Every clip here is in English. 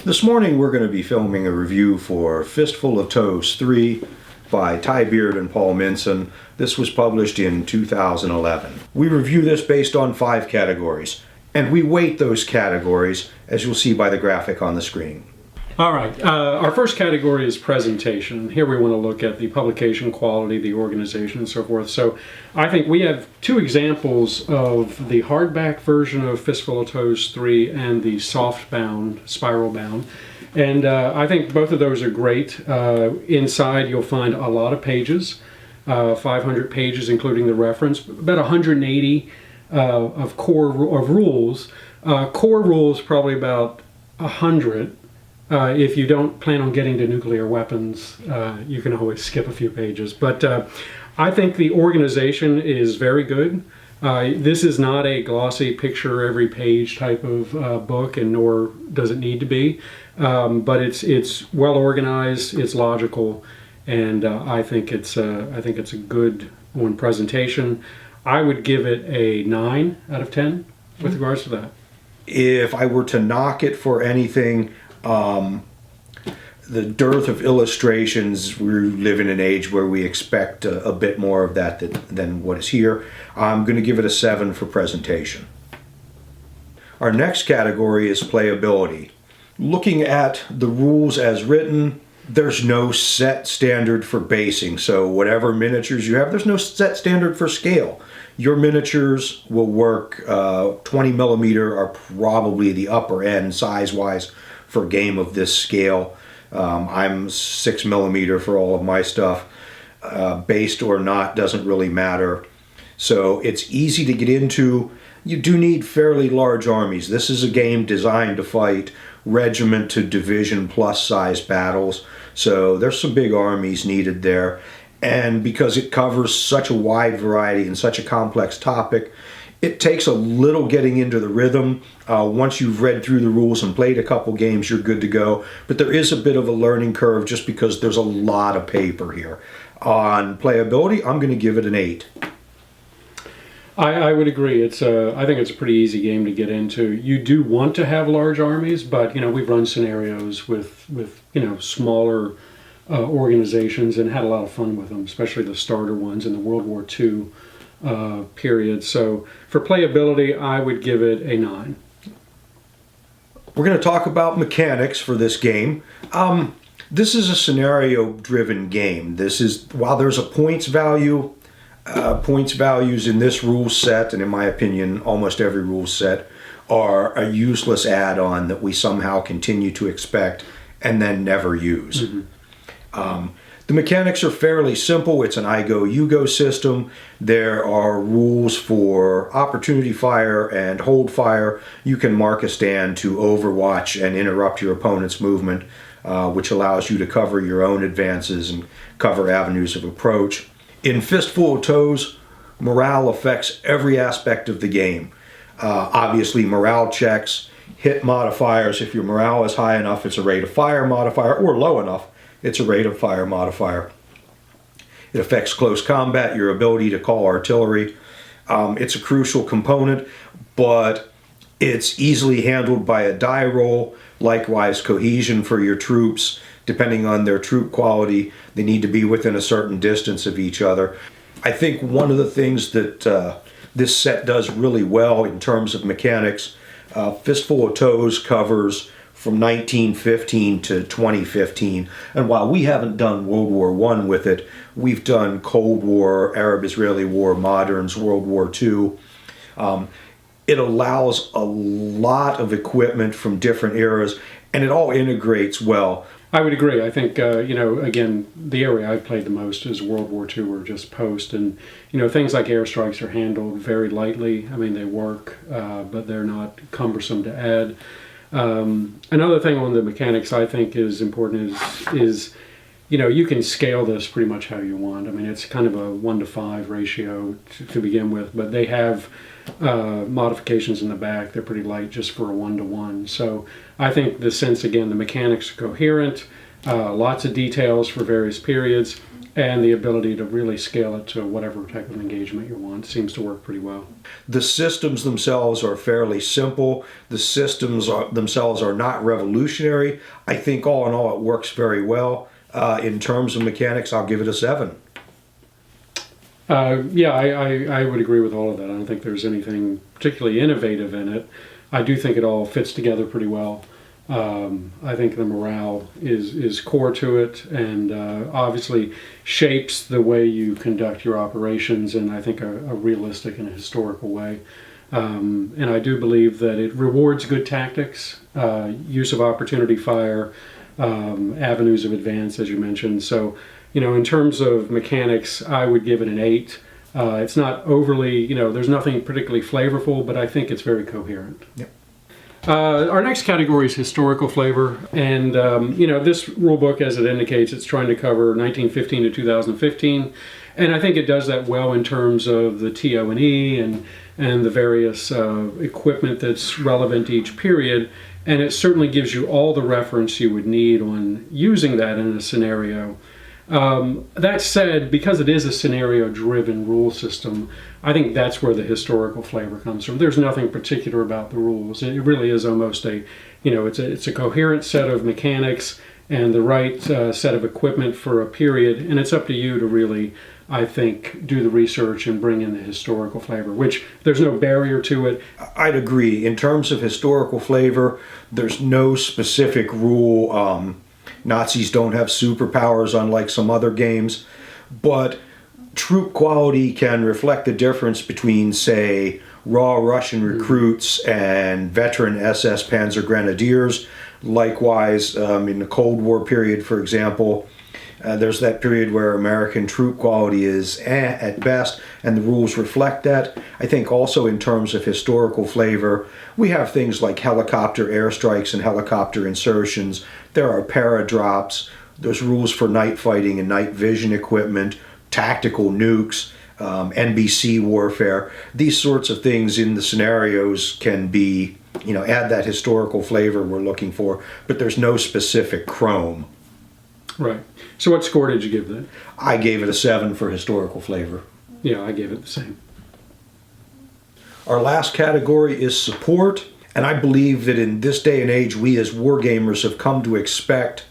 This morning we're going to be filming a review for Fistful of TOWs 3 by Ty Beard and Paul Minson. This was published in 2011. We review this based on 5 categories, and we weight those categories, as you'll see by the graphic on the screen. All right, our first category is presentation. Here we want to look at the publication quality, the organization, and so forth. So I think we have 2 examples of the hardback version of Fistful of TOWs 3 and the soft-bound, spiral-bound. And I think both of those are great. Inside you'll find a lot of pages, 500 pages including the reference, about 180 of rules. Core rules probably about 100. If you don't plan on getting to nuclear weapons, you can always skip a few pages. But I think the organization is very good. This is not a glossy picture every page type of book, and nor does it need to be. But it's well organized, it's logical, and I think it's a good one presentation. I would give it a 9 out of 10 with regards to that. If I were to knock it for anything, the dearth of illustrations, we live in an age where we expect a bit more of that than what is here. I'm going to give it a 7 for presentation. Our next category is playability. Looking at the rules as written, there's no set standard for basing. So whatever miniatures you have, there's no set standard for scale. Your miniatures will work. 20 millimeter are probably the upper end size-wise for a game of this scale. I'm 6 millimeter for all of my stuff. Based or not doesn't really matter. So it's easy to get into. You do need fairly large armies. This is a game designed to fight regiment to division plus size battles. So there's some big armies needed there. And because it covers such a wide variety and such a complex topic, it takes a little getting into the rhythm. Once you've read through the rules and played a couple games, you're good to go. But there is a bit of a learning curve just because there's a lot of paper here. On playability, I'm going to give it an 8. I would agree. I think it's a pretty easy game to get into. You do want to have large armies, but we've run scenarios with smaller organizations and had a lot of fun with them, especially the starter ones in the World War II period. So for playability, I would give it a 9. We're going to talk about mechanics for this game. This is a scenario-driven game. While there's a points value, points values in this rule set, and in my opinion, almost every rule set, are a useless add-on that we somehow continue to expect and then never use. Mm-hmm. The mechanics are fairly simple. It's an I go, you go system. There are rules for opportunity fire and hold fire. You can mark a stand to overwatch and interrupt your opponent's movement, which allows you to cover your own advances and cover avenues of approach. In Fistful of TOWs, morale affects every aspect of the game. Obviously, morale checks, hit modifiers. If your morale is high enough, it's a rate of fire modifier, or low enough, it's a rate of fire modifier. It affects close combat, your ability to call artillery. It's a crucial component, but it's easily handled by a die roll. Likewise, cohesion for your troops. Depending on their troop quality, they need to be within a certain distance of each other. I think one of the things that this set does really well in terms of mechanics, Fistful of TOWs covers from 1915 to 2015. And while we haven't done World War I with it, we've done Cold War, Arab-Israeli War, Moderns, World War II. It allows a lot of equipment from different eras, and it all integrates well. I would agree. I think, again, the area I've played the most is World War II or just post. And, things like airstrikes are handled very lightly. I mean, they work, but they're not cumbersome to add. Another thing on the mechanics I think is important is you can scale this pretty much how you want. I mean, it's kind of a 1-to-5 ratio to begin with, but they have modifications in the back. They're pretty light just for a 1-to-1. So I think the mechanics are coherent. lots of details for various periods, and the ability to really scale it to whatever type of engagement you want seems to work pretty well. The systems themselves are fairly simple. The systems themselves are not revolutionary. I think all in all it works very well. In terms of mechanics, I'll give it a 7. Yeah, I would agree with all of that. I don't think there's anything particularly innovative in it. I do think it all fits together pretty well. I think the morale is core to it, and obviously shapes the way you conduct your operations in, I think, a realistic and a historical way. And I do believe that it rewards good tactics, use of opportunity fire, avenues of advance, as you mentioned. So, in terms of mechanics, I would give it an 8. It's not overly, there's nothing particularly flavorful, but I think it's very coherent. Yep. Our next category is historical flavor, and this rule book, as it indicates, it's trying to cover 1915 to 2015, and I think it does that well in terms of the TO&E and the various equipment that's relevant to each period, and it certainly gives you all the reference you would need on using that in a scenario. That said, because it is a scenario-driven rule system, I think that's where the historical flavor comes from. There's nothing particular about the rules. It really is almost it's a coherent set of mechanics and the right set of equipment for a period, and it's up to you to really, I think, do the research and bring in the historical flavor, which there's no barrier to it. I'd agree. In terms of historical flavor, there's no specific rule. Nazis don't have superpowers unlike some other games, but troop quality can reflect the difference between, say, raw Russian recruits and veteran SS Panzer Grenadiers. Likewise, in the Cold War period, for example, there's that period where American troop quality is at best, and the rules reflect that. I think also in terms of historical flavor, we have things like helicopter airstrikes and helicopter insertions. There are paradrops. There's rules for night fighting and night vision equipment, tactical nukes, NBC warfare. These sorts of things in the scenarios can be, add that historical flavor we're looking for, but there's no specific chrome. Right. So what score did you give that? I gave it a 7 for historical flavor. Yeah, I gave it the same. Our last category is support, and I believe that in this day and age, we as wargamers have come to expect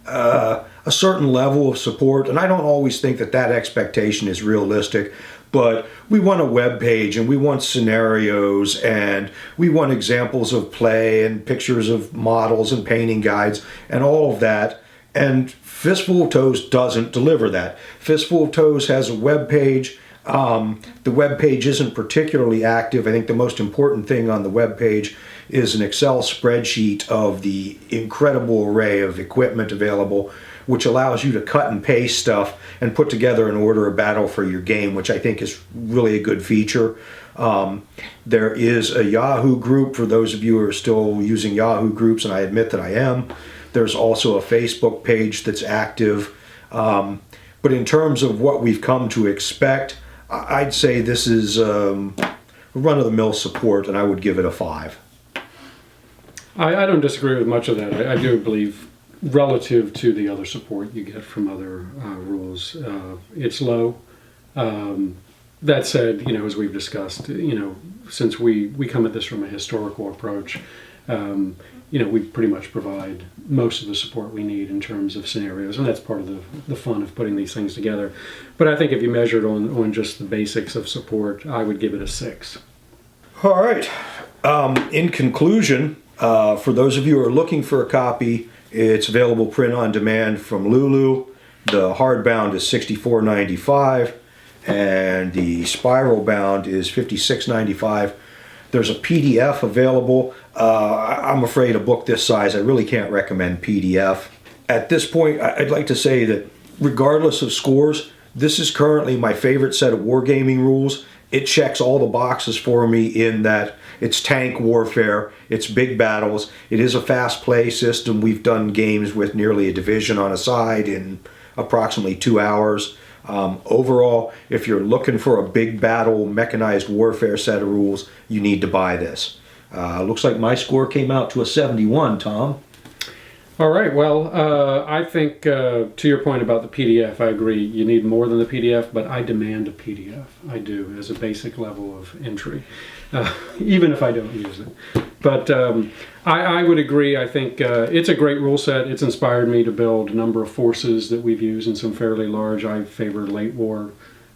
a certain level of support, and I don't always think that expectation is realistic, but we want a web page, and we want scenarios, and we want examples of play, and pictures of models, and painting guides, and all of that. And Fistful of TOWs doesn't deliver that. Fistful of TOWs has a web page. The web page isn't particularly active. I think the most important thing on the web page is an Excel spreadsheet of the incredible array of equipment available, which allows you to cut and paste stuff and put together an order of battle for your game, which I think is really a good feature. There is a Yahoo group for those of you who are still using Yahoo groups, and I admit that I am. There's also a Facebook page that's active. But in terms of what we've come to expect, I'd say this is run-of-the-mill support, and I would give it a 5. I don't disagree with much of that. I do believe, relative to the other support you get from other rules, it's low. That said, as we've discussed, since we come at this from a historical approach, we pretty much provide most of the support we need in terms of scenarios, and that's part of the fun of putting these things together. But I think if you measured on just the basics of support, I would give it a 6. All right. In conclusion, for those of you who are looking for a copy, it's available print on demand from Lulu. The hardbound is $64.95, and the spiral bound is $56.95. There's a PDF available. I'm afraid a book this size, I really can't recommend PDF. At this point, I'd like to say that regardless of scores, this is currently my favorite set of wargaming rules. It checks all the boxes for me in that it's tank warfare, it's big battles, it is a fast play system. We've done games with nearly a division on a side in approximately 2 hours. Overall, if you're looking for a big battle mechanized warfare set of rules, you need to buy this. Looks like my score came out to a 71, Tom. All right. Well, I think to your point about the PDF, I agree. You need more than the PDF, but I demand a PDF. I do, as a basic level of entry, even if I don't use it. But I would agree. I think it's a great rule set. It's inspired me to build a number of forces that we've used in some fairly large. I favor late war,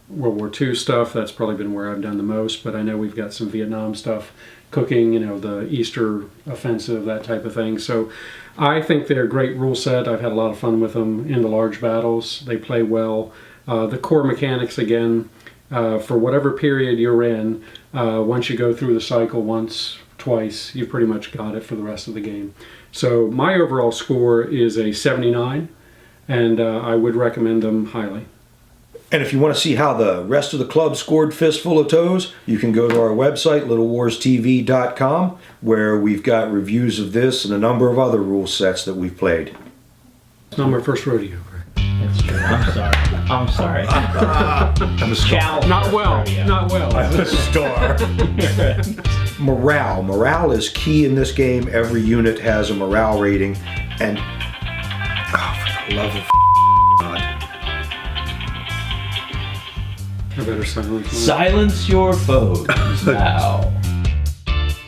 World War II stuff. That's probably been where I've done the most. But I know we've got some Vietnam stuff cooking, the Easter offensive, that type of thing. So I think they're a great rule set. I've had a lot of fun with them in the large battles. They play well. The core mechanics, again, for whatever period you're in, once you go through the cycle once, twice, you've pretty much got it for the rest of the game. So my overall score is a 79, and I would recommend them highly. And if you want to see how the rest of the club scored Fistful of Tows, you can go to our website, littlewarstv.com, where we've got reviews of this and a number of other rule sets that we've played. It's not my first rodeo. That's true. I'm sorry. I'm a star. Not well. Not well. I'm a star. Morale. Morale is key in this game. Every unit has a morale rating. And, for the love of God. I better silence. Silence your foes now.